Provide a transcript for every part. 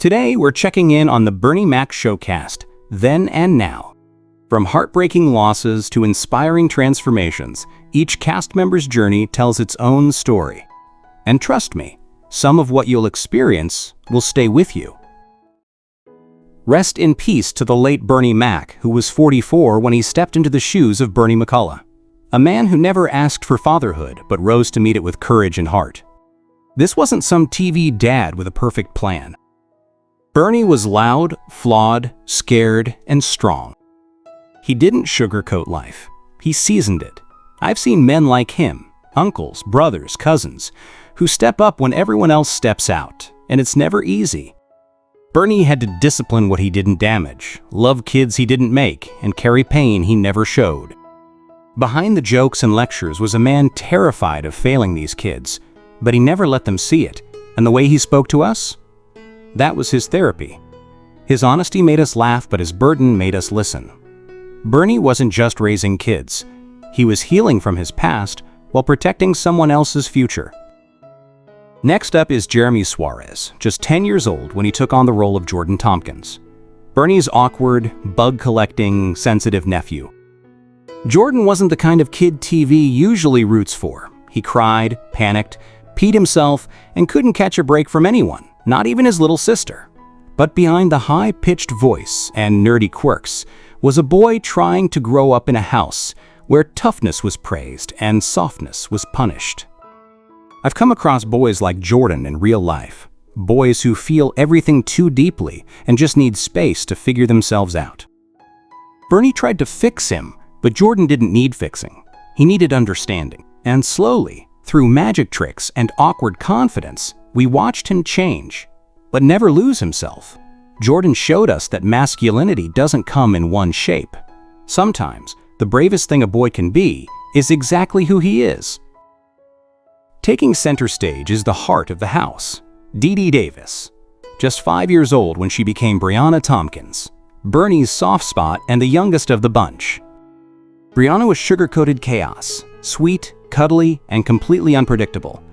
Today, we're checking in on the berniemac showcast, then and now. From heartbreaking losses to inspiring transformations, each cast member's journey tells its own story. And trust me, some of what you'll experience will stay with you. Rest in peace to the late berniemac, who was 44 when he stepped into the shoes of Bernie McCullough, a man who never asked for fatherhood but rose to meet it with courage and heart. This wasn't some TV dad with a perfect plan. Bernie was loud, flawed, scared, and strong. He didn't sugarcoat life. He seasoned it. I've seen men like him, uncles, brothers, cousins, who step up when everyone else steps out, and it's never easy. Bernie had to discipline what he didn't damage, love kids he didn't make, and carry pain he never showed. Behind the jokes and lectures was a man terrified of failing these kids, but he never let them see it, and the way he spoke to us? That was his therapy. His honesty made us laugh, but his burden made us listen. Bernie wasn't just raising kids. He was healing from his past while protecting someone else's future. Next up is Jeremy Suarez, just 10 years old when he took on the role of Jordan Thomkins, Bernie's awkward, bug-collecting, sensitive nephew. Jordan wasn't the kind of kid TV usually roots for. He cried, panicked, peed himself, and couldn't catch a break from anyone, not even his little sister. But behind the high-pitched voice and nerdy quirks was a boy trying to grow up in a house where toughness was praised and softness was punished. I've come across boys like Jordan in real life, boys who feel everything too deeply and just need space to figure themselves out. Bernie tried to fix him, but Jordan didn't need fixing. He needed understanding. And slowly, through magic tricks and awkward confidence, we watched him change, but never lose himself. Jordan showed us that masculinity doesn't come in one shape. Sometimes, the bravest thing a boy can be is exactly who he is. Taking center stage is the heart of the house, Dee Davis. Just 5 years old when she became Bryana Thomkins, Bernie's soft spot and the youngest of the bunch. Bryana was sugar-coated chaos, sweet, cuddly, and completely unpredictable.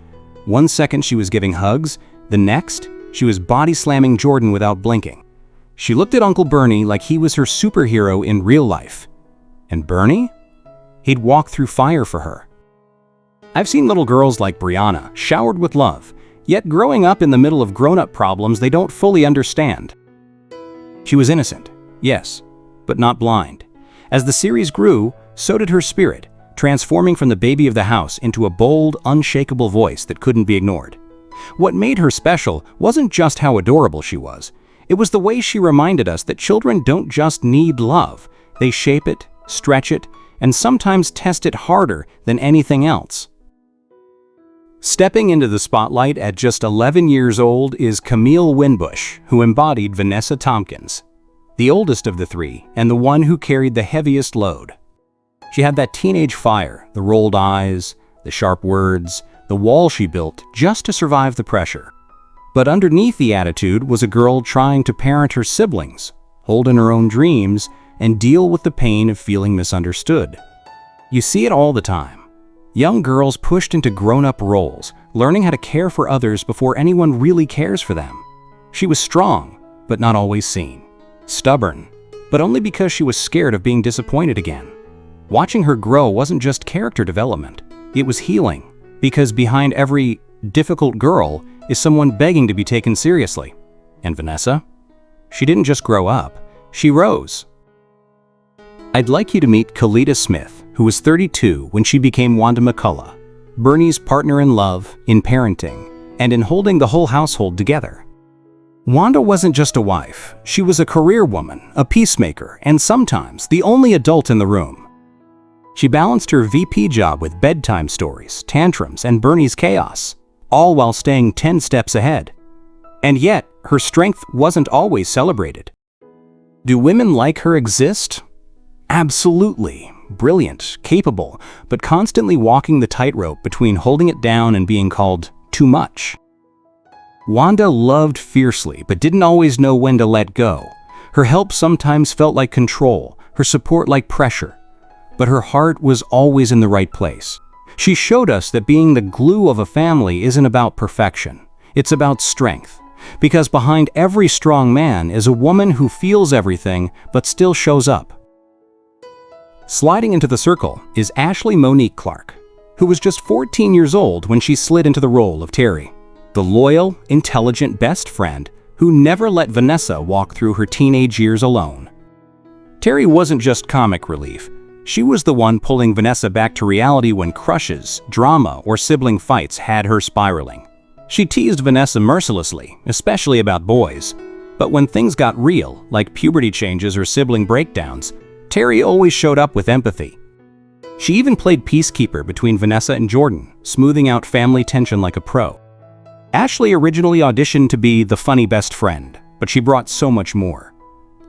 One second she was giving hugs, the next, she was body-slamming Jordan without blinking. She looked at Uncle Bernie like he was her superhero in real life. And Bernie? He'd walk through fire for her. I've seen little girls like Bryana showered with love, yet growing up in the middle of grown-up problems they don't fully understand. She was innocent, yes, but not blind. As the series grew, so did her spirit, transforming from the baby of the house into a bold, unshakable voice that couldn't be ignored. What made her special wasn't just how adorable she was. It was the way she reminded us that children don't just need love. They shape it, stretch it, and sometimes test it harder than anything else. Stepping into the spotlight at just 11 years old is Camille Windbush, who embodied Vanessa Thomkins, the oldest of the three and the one who carried the heaviest load. She had that teenage fire, the rolled eyes, the sharp words, the wall she built just to survive the pressure. But underneath the attitude was a girl trying to parent her siblings, hold in her own dreams, and deal with the pain of feeling misunderstood. You see it all the time. Young girls pushed into grown-up roles, learning how to care for others before anyone really cares for them. She was strong, but not always seen. Stubborn, but only because she was scared of being disappointed again. Watching her grow wasn't just character development, it was healing, because behind every difficult girl is someone begging to be taken seriously. And Vanessa? She didn't just grow up, she rose. I'd like you to meet Kalita Smith, who was 32 when she became Wanda McCullough, Bernie's partner in love, in parenting, and in holding the whole household together. Wanda wasn't just a wife, she was a career woman, a peacemaker, and sometimes the only adult in the room. She balanced her VP job with bedtime stories, tantrums, and Bernie's chaos, all while staying 10 steps ahead. And yet, her strength wasn't always celebrated. Do women like her exist? Absolutely. Brilliant, capable, but constantly walking the tightrope between holding it down and being called too much. Wanda loved fiercely, but didn't always know when to let go. Her help sometimes felt like control, her support like pressure. But her heart was always in the right place. She showed us that being the glue of a family isn't about perfection. It's about strength. Because behind every strong man is a woman who feels everything but still shows up. Sliding into the circle is Ashley Monique Clark, who was just 14 years old when she slid into the role of Teri, the loyal, intelligent best friend who never let Vanessa walk through her teenage years alone. Teri wasn't just comic relief. She was the one pulling Vanessa back to reality when crushes, drama, or sibling fights had her spiraling. She teased Vanessa mercilessly, especially about boys. But when things got real, like puberty changes or sibling breakdowns, Teri always showed up with empathy. She even played peacekeeper between Vanessa and Jordan, smoothing out family tension like a pro. Ashley originally auditioned to be the funny best friend, but she brought so much more.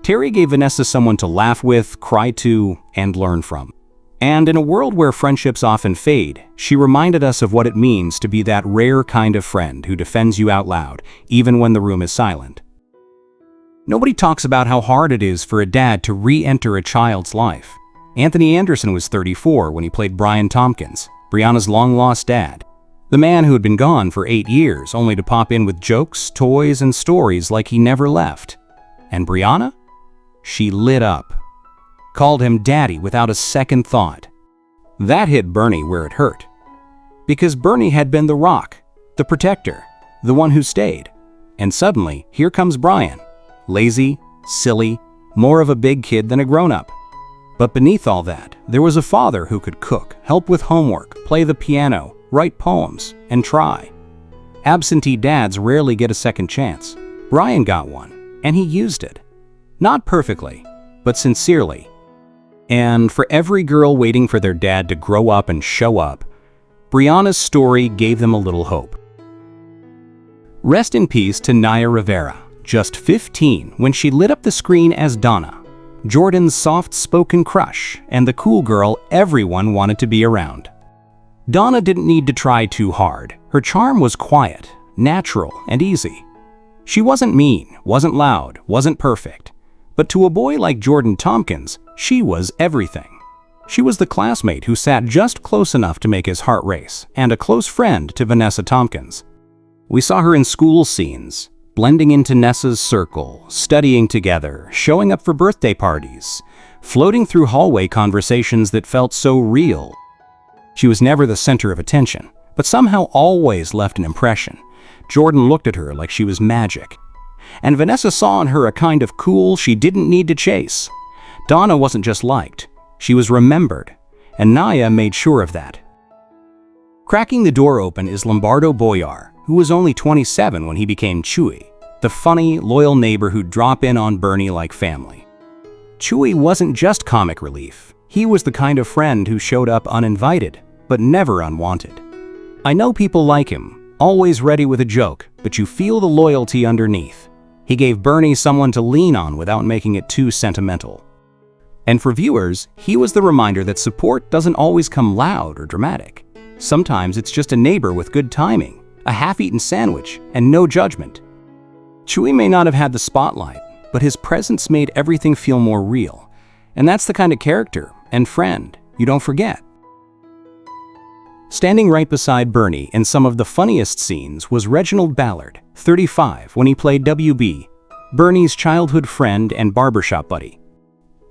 Teri gave Vanessa someone to laugh with, cry to, and learn from. And in a world where friendships often fade, she reminded us of what it means to be that rare kind of friend who defends you out loud, even when the room is silent. Nobody talks about how hard it is for a dad to re-enter a child's life. Anthony Anderson was 34 when he played Bryan Thomkins, Bryana's long-lost dad. The man who had been gone for 8 years, only to pop in with jokes, toys, and stories like he never left. And Bryana? She lit up. Called him daddy without a second thought. That hit Bernie where it hurt. Because Bernie had been the rock, the protector, the one who stayed. And suddenly, here comes Bryan. Lazy, silly, more of a big kid than a grown-up. But beneath all that, there was a father who could cook, help with homework, play the piano, write poems, and try. Absentee dads rarely get a second chance. Bryan got one, and he used it. Not perfectly, but sincerely. And for every girl waiting for their dad to grow up and show up, Bryana's story gave them a little hope. Rest in peace to Nia Rivera, just 15 when she lit up the screen as Donna, Jordan's soft-spoken crush and the cool girl everyone wanted to be around. Donna didn't need to try too hard. Her charm was quiet, natural, and easy. She wasn't mean, wasn't loud, wasn't perfect. But to a boy like Jordan Thomkins, she was everything. She was the classmate who sat just close enough to make his heart race, and a close friend to Vanessa Thomkins. We saw her in school scenes, blending into Nessa's circle, studying together, showing up for birthday parties, floating through hallway conversations that felt so real. She was never the center of attention, but somehow always left an impression. Jordan looked at her like she was magic. And Vanessa saw in her a kind of cool she didn't need to chase. Donna wasn't just liked, she was remembered, and Naya made sure of that. Cracking the door open is Lombardo Buar, who was only 27 when he became Chuy, the funny, loyal neighbor who'd drop in on Bernie like family. Chuy wasn't just comic relief. He was the kind of friend who showed up uninvited, but never unwanted. I know people like him, always ready with a joke, but you feel the loyalty underneath. He gave Bernie someone to lean on without making it too sentimental. And for viewers, he was the reminder that support doesn't always come loud or dramatic. Sometimes it's just a neighbor with good timing, a half-eaten sandwich, and no judgment. Chuy may not have had the spotlight, but his presence made everything feel more real. And that's the kind of character and friend you don't forget. Standing right beside Bernie in some of the funniest scenes was Reginald Ballard, 35, when he played WB, Bernie's childhood friend and barbershop buddy.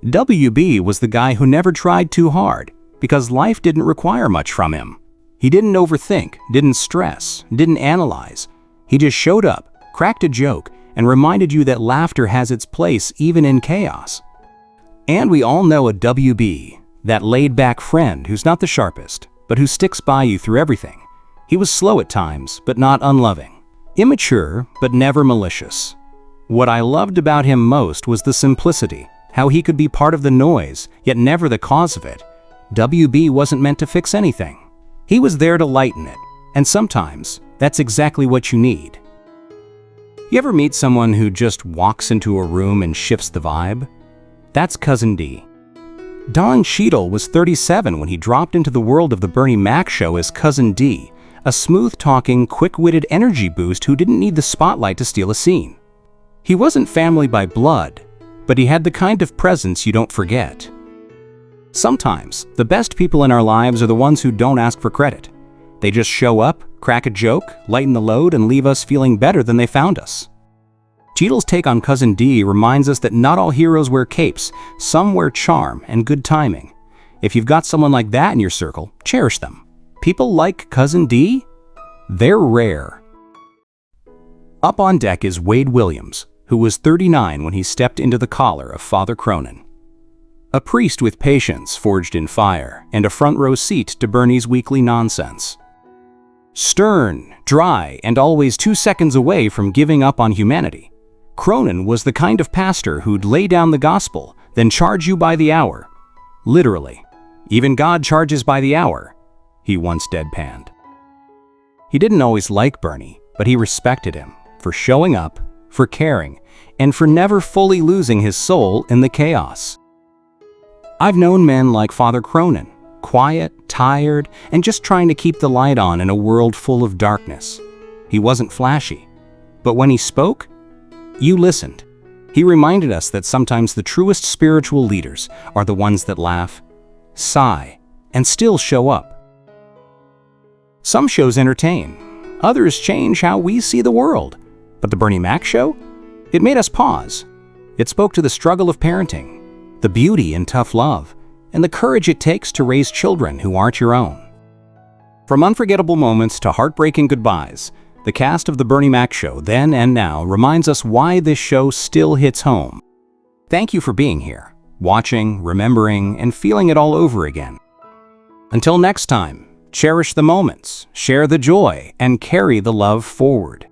WB was the guy who never tried too hard, because life didn't require much from him. He didn't overthink, didn't stress, didn't analyze. He just showed up, cracked a joke, and reminded you that laughter has its place even in chaos. And we all know a WB, that laid-back friend who's not the sharpest, but who sticks by you through everything. He was slow at times, but not unloving. Immature, but never malicious. What I loved about him most was the simplicity, how he could be part of the noise, yet never the cause of it. WB wasn't meant to fix anything. He was there to lighten it, and sometimes that's exactly what you need. You ever meet someone who just walks into a room and shifts the vibe? That's Cousin Dee. Don Cheadle was 37 when he dropped into the world of the berniemac show as Cousin Dee, a smooth-talking, quick-witted energy boost who didn't need the spotlight to steal a scene. He wasn't family by blood, but he had the kind of presence you don't forget. Sometimes, the best people in our lives are the ones who don't ask for credit. They just show up, crack a joke, lighten the load, and leave us feeling better than they found us. Cheadle's take on Cousin Dee reminds us that not all heroes wear capes. Some wear charm and good timing. If you've got someone like that in your circle, cherish them. People like Cousin Dee? They're rare. Up on deck is Wade Williams, who was 39 when he stepped into the collar of Father Cronin. A priest with patience forged in fire and a front row seat to Bernie's weekly nonsense. Stern, dry, and always 2 seconds away from giving up on humanity, Cronin was the kind of pastor who'd lay down the gospel, then charge you by the hour. Literally. Even God charges by the hour, he once deadpanned. He didn't always like Bernie, but he respected him for showing up, for caring, and for never fully losing his soul in the chaos. I've known men like Father Cronin, quiet, tired, and just trying to keep the light on in a world full of darkness. He wasn't flashy, but when he spoke, you listened. He reminded us that sometimes the truest spiritual leaders are the ones that laugh, sigh, and still show up. Some shows entertain, others change how we see the world. But the Bernie Mac show? It made us pause. It spoke to the struggle of parenting, the beauty in tough love, and the courage it takes to raise children who aren't your own. From unforgettable moments to heartbreaking goodbyes, the cast of the Bernie Mac show then and now reminds us why this show still hits home. Thank you for being here, watching, remembering, and feeling it all over again. Until next time, cherish the moments, share the joy, and carry the love forward.